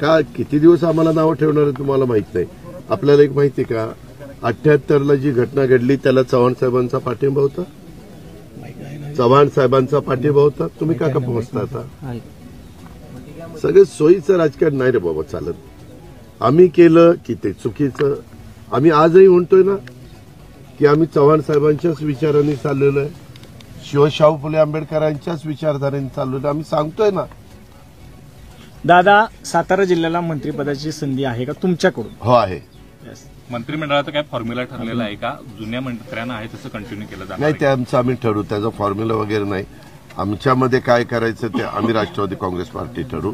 का किती दिवस आम्हाला नावं ठेवणार आहे तुम्हाला माहित नाही. आपल्याला एक माहिती आहे का, 78ला जी घटना घडली त्याला चव्हाण साहेबांचा पाठिंबा होता. चव्हाण साहेबांचा पाठिंबा होता. तुम्ही का पोहोचता आता? सगळं सोयीचं राजकारण नाही रे बाबा चालत. आम्ही केलं की ते चुकीचं. आम्ही आजही म्हणतोय ना की आम्ही चव्हाण साहेबांच्याच विचारांनी चाललेलो आहे, शिवशाहू फुले आंबेडकरांच्याच विचारधारेने चाललेलो. आम्ही सांगतोय ना. दादा, सातारा जिल्ह्याला मंत्रिपदाची संधी आहे का तुमच्याकडून? हो आहे. मंत्रिमंडळाचा काय फॉर्म्युला ठरलेला आहे का? जुन्या मंत्र्यांना आहे तसं कंटिन्यू केलं जाणार नाही, ते आमचं आम्ही ठरवू. त्याचा फॉर्म्युला वगैरे नाही. आमच्यामध्ये काय करायचं ते आम्ही राष्ट्रवादी काँग्रेस पार्टी ठरवू.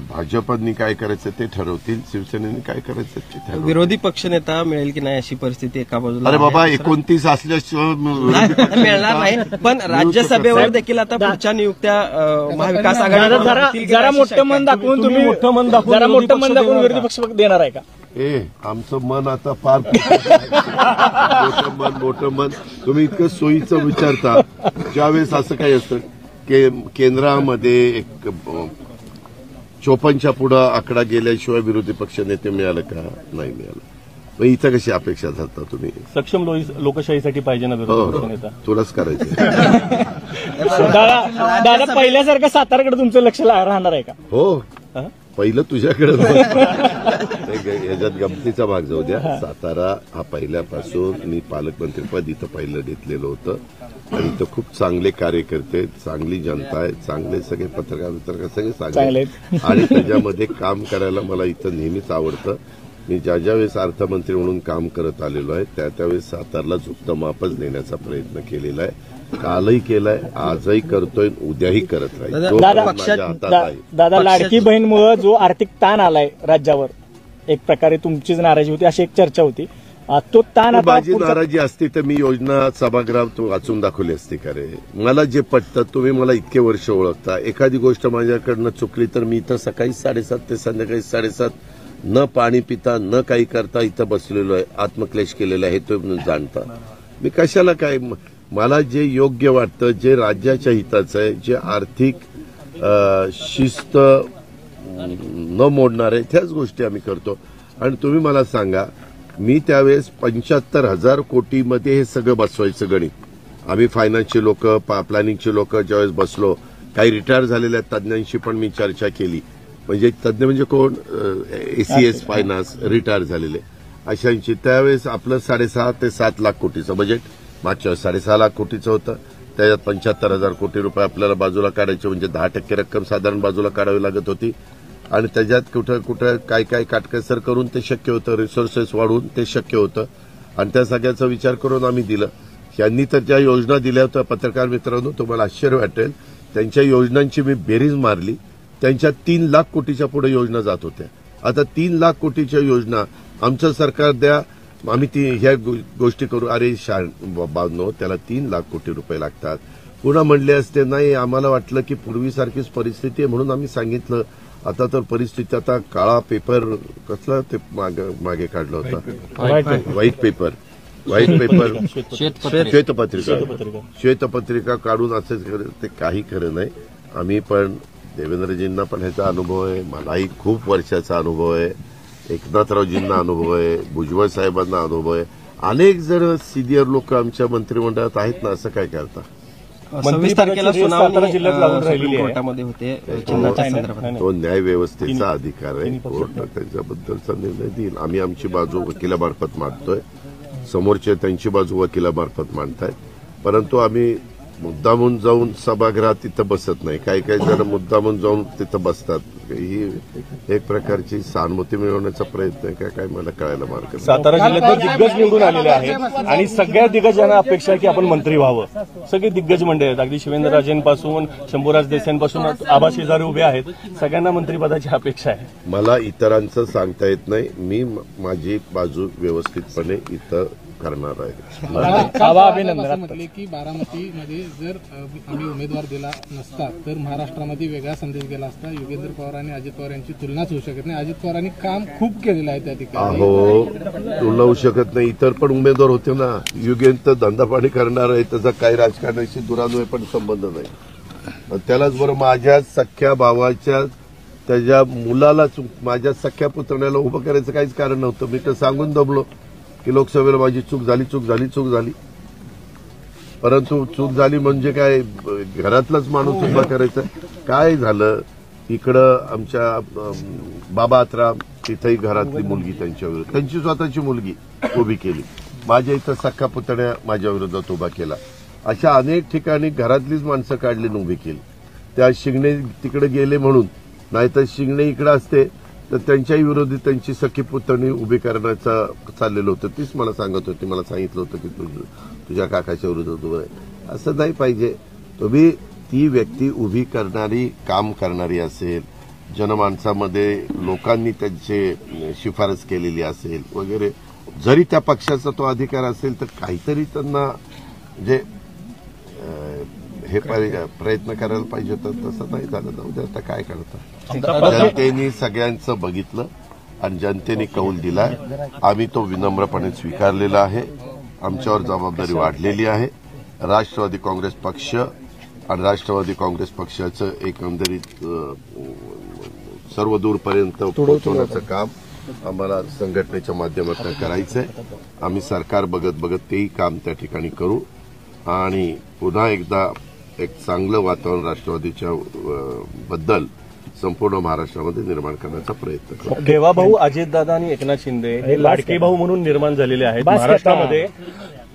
भाजपनी काय करायचं ते ठरवतील. शिवसेनेने काय करायचं ते ठरवतील. विरोधी पक्षनेता मिळेल की नाही अशी परिस्थिती एका बाजूला. अरे बाबा, 29 असल्याशिवाय मिळणार नाही. पण राज्यसभेवर देखील आता पुढच्या नियुक्त्या महाविकास आघाडी जरा मोठं मन दाखवून तुम्ही जरा मोठं मन दाखवून विरोधी पक्ष देणार आहे का? आमचं मन आता फार मोठं मन. तुम्ही इतकं सोयीचं विचारता. ज्यावेळेस असं काही असतं केंद्रामध्ये एक 54च्या पुढे आकडा गेल्याशिवाय विरोधी पक्ष नेते मिळालं का? नाही मिळालं. मग इथं कशी अपेक्षा धरता तुम्ही? सक्षम लोकशाहीसाठी पाहिजे ना विरोधी पक्ष नेता. तुलाच करायचं. दादा, पहिल्यासारखं साताराकडे तुमचं लक्ष राहणार आहे का? हो, पहिलं तुझ्याकडे. याच्यात गमतीचा भाग जाऊ द्या. सातारा हा पहिल्यापासून मी पालकमंत्रीपद इथं पहिलं घेतलेलं होतं आणि इथं खूप चांगले कार्यकर्ते, चांगली जनता आहे, चांगले सगळे पत्रकार सगळे चांगले आणि त्याच्यामध्ये काम करायला मला इथं नेहमीच आवडतं. मी ज्या वेळेस अर्थमंत्री म्हणून काम करत आलेलो आहे त्यावेळेस सातारला झुकतं मापच देण्याचा प्रयत्न केलेला आहे. कालही केलाय, आजही करतोय, उद्याही करत राहील. दादा, लाडकी बहीणमुळे जो आर्थिक ताण आलाय राज्यावर, एक प्रकारे तुमचीच नाराजी होती अशी एक चर्चा होती. तो ताण माझी नाराजी असती तर मी योजना सभागृहात वाचून दाखवली असती का रे? मला जे पटतं, तुम्ही मला इतके वर्ष ओळखता, एखादी गोष्ट माझ्याकडनं चुकली तर मी इथं सकाळी 7:30 ते संध्याकाळी 7:30 न पाणी पिता न काही करता इथं बसलेलो आहे, आत्मक्लेश केलेला आहे, तो जाणता. मी कशाला काय, मला जे योग्य वाटतं, जे राज्याच्या हिताचं आहे, जे आर्थिक शिस्त न मोडणारे त्याच गोष्टी आम्ही करतो. आणि तुम्ही मला सांगा, मी त्यावेळेस 75,000 कोटीमध्ये हे सगळं बसवायचं गणित. आम्ही फायनान्सचे लोक, प्लॅनिंगचे लोक ज्यावेळेस बसलो, काही रिटायर झालेल्या तज्ज्ञांशी पण मी चर्चा केली. म्हणजे तज्ज्ञ म्हणजे कोण? ACS फायनान्स रिटायर झालेले अशांची. त्यावेळेस आपलं 6.5 ते 7 लाख कोटीचं बजेट मागच्या 6.5 लाख कोटीचं होतं. त्याच्यात 75,000 कोटी रुपये आपल्याला बाजूला काढायचे, म्हणजे 10% रक्कम साधारण बाजूला काढावी लागत होती. आणि त्याच्यात कुठं कुठं काय काय काटकसर करून ते शक्य होतं, रिसोर्सेस वाढवून ते शक्य होतं. आणि त्या सगळ्याचा विचार करून आम्ही दिलं. यांनी तर ज्या योजना दिल्या होत्या, पत्रकार मित्रांनो, तुम्हाला आश्चर्य वाटेल, त्यांच्या योजनांची मी बेरीज मारली, त्यांच्या 3 लाख कोटीच्या पुढे योजना जात होत्या. आता 3 लाख कोटीच्या योजना आमचं सरकार द्या, आम्ही ह्या गोष्टी करू. अरे बाबा, त्याला 3 लाख कोटी रुपये लागतात. पुन्हा म्हणले असते नाही, आम्हाला वाटलं की पूर्वीसारखीच परिस्थिती आहे म्हणून आम्ही सांगितलं. आता तर परिस्थिती, आता काळा पेपर कसला ते मागे काढला होता, व्हाईट पेपर श्वेतपत्रिका काढून असं ते काही खरं नाही. आम्ही पण देवेंद्रजींना पण ह्याचा अनुभव आहे, मलाही खूप वर्षाचा अनुभव आहे, एकनाथरावजींना अनुभव आहे, भुजबळ साहेबांना अनुभव आहे, अनेक जण सिनियर लोक आमच्या मंत्रिमंडळात आहेत ना. असं काय करता? 26 तारखेला सुनावणी कोर्टामध्ये होते चिन्हाच्या संदर्भात. तो न्याय व्यवस्थेचा अधिकार आहे, कोर्ट त्याच्याबद्दलचा निर्णय देईल. आम्ही आमची बाजू वकिलामार्फत मांडतोय, समोरचे त्यांची बाजू वकिलामार्फत मांडतायत. परंतु आम्ही मुद्दामून जाऊन सभागृहात तिथं बसत नाही. काही काही जण मुद्दामून जाऊन तिथं बसतात. ही एक प्रकारची सहानुभूती मिळवण्याचा प्रयत्न आहे का काय, मला कळायला मार्ग. सातारा जिल्ह्यात दिग्गज निवडून आलेले आहेत आणि सगळ्या दिग्गजांना अपेक्षा आहे की आपण मंत्री व्हावं. सगळे दिग्गज मंडळी आहेत, अगदी शिवेंद्रराजेंपासून शंभूराज देसाईंपासून आबा शेजारी उभे आहेत. सगळ्यांना मंत्रिपदाची अपेक्षा आहे. मला इतरांचं सांगता येत नाही. मी माझी बाजू व्यवस्थितपणे इथं करणार आहे. अभिनंदन. म्हटले की बारामतीमध्ये जर आम्ही उमेदवार दिला नसता तर महाराष्ट्रामध्ये वेगळा संदेश गेला असता. योगेंद्र पवार आणि अजित पवार यांची तुलनाच होऊ शकत नाही. अजित पवारांनी काम खूप केलेलं आहे त्या ठिकाणी. हो, तुलना होऊ शकत नाही. इतर पण उमेदवार होते ना. योगेंद्र धंदापाणी करणार आहे, त्याचा काही राजकारणाशी दुरान्वय पण संबंध नाही. त्यालाच बरं माझ्या सख्ख्या भावाच्या त्याच्या मुलाला माझ्या सख्या पुतण्याला उभं करायचं काहीच कारण नव्हतं. मी तर सांगून दमलो की लोकसभेला माझी चूक झाली. परंतु चूक झाली म्हणजे काय, घरातलाच माणूस उभा करायचा. काय झालं, इकडं आमच्या बाबा आत्राम तिथंही घरातली मुलगी त्यांची स्वतःची मुलगी उभी केली. माझ्या इथं सख्खा पुतण्या माझ्या विरोधात उभा केला. अशा अनेक ठिकाणी घरातलीच माणसं काढली आणि उभी केली. त्या शिंगणे तिकडे गेले म्हणून, नाहीतर शिंगणे इकडे असते तर त्यांच्याही विरोधी त्यांची सखी पुतणी उभी करण्याचं चाललेलं होतं. तीच मला सांगत होती, मला सांगितलं होतं की तुझ्या काकाच्या विरोधात उभं आहे. असं नाही पाहिजे. तुम्ही ती व्यक्ती उभी करणारी, काम करणारी असेल, जनमानसामध्ये लोकांनी त्यांची शिफारस केलेली असेल वगैरे, जरी त्या पक्षाचा तो अधिकार असेल तर काहीतरी त्यांना म्हणजे हे प्रयत्न करायला पाहिजे होता. तसं नाही झालं. जाऊ दे, आता काय करता. जनतेने सगळ्यांचं बघितलं आणि जनतेने कौल दिलाय. आम्ही तो विनम्रपणे स्वीकारलेला आहे. आमच्यावर जबाबदारी वाढलेली आहे. राष्ट्रवादी काँग्रेस पक्ष आणि राष्ट्रवादी काँग्रेस पक्षाचं एकंदरीत सर्व दूरपर्यंत पोहोचवण्याचं काम आम्हाला संघटनेच्या माध्यमातून करायचंय. आम्ही सरकार बघत तेही काम त्या ठिकाणी करू आणि पुन्हा एकदा एक चांगलं वातावरण राष्ट्रवादीच्या बद्दल संपूर्ण महाराष्ट्रामध्ये निर्माण करण्याचा प्रयत्न करू. देवाभाऊ अजितदादा आणि एकनाथ शिंदे हे लाडके भाऊ म्हणून निर्माण झालेले आहेत महाराष्ट्रामध्ये.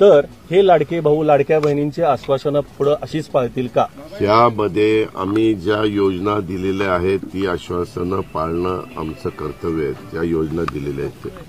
तर हे लाडके भाऊ लाडक्या बहिणींची आश्वासनं पुढे अशीच पाळतील का? त्यामध्ये आम्ही ज्या योजना दिलेल्या आहेत ती आश्वासनं पाळणं आमचं कर्तव्य आहे. ज्या योजना दिलेल्या आहेत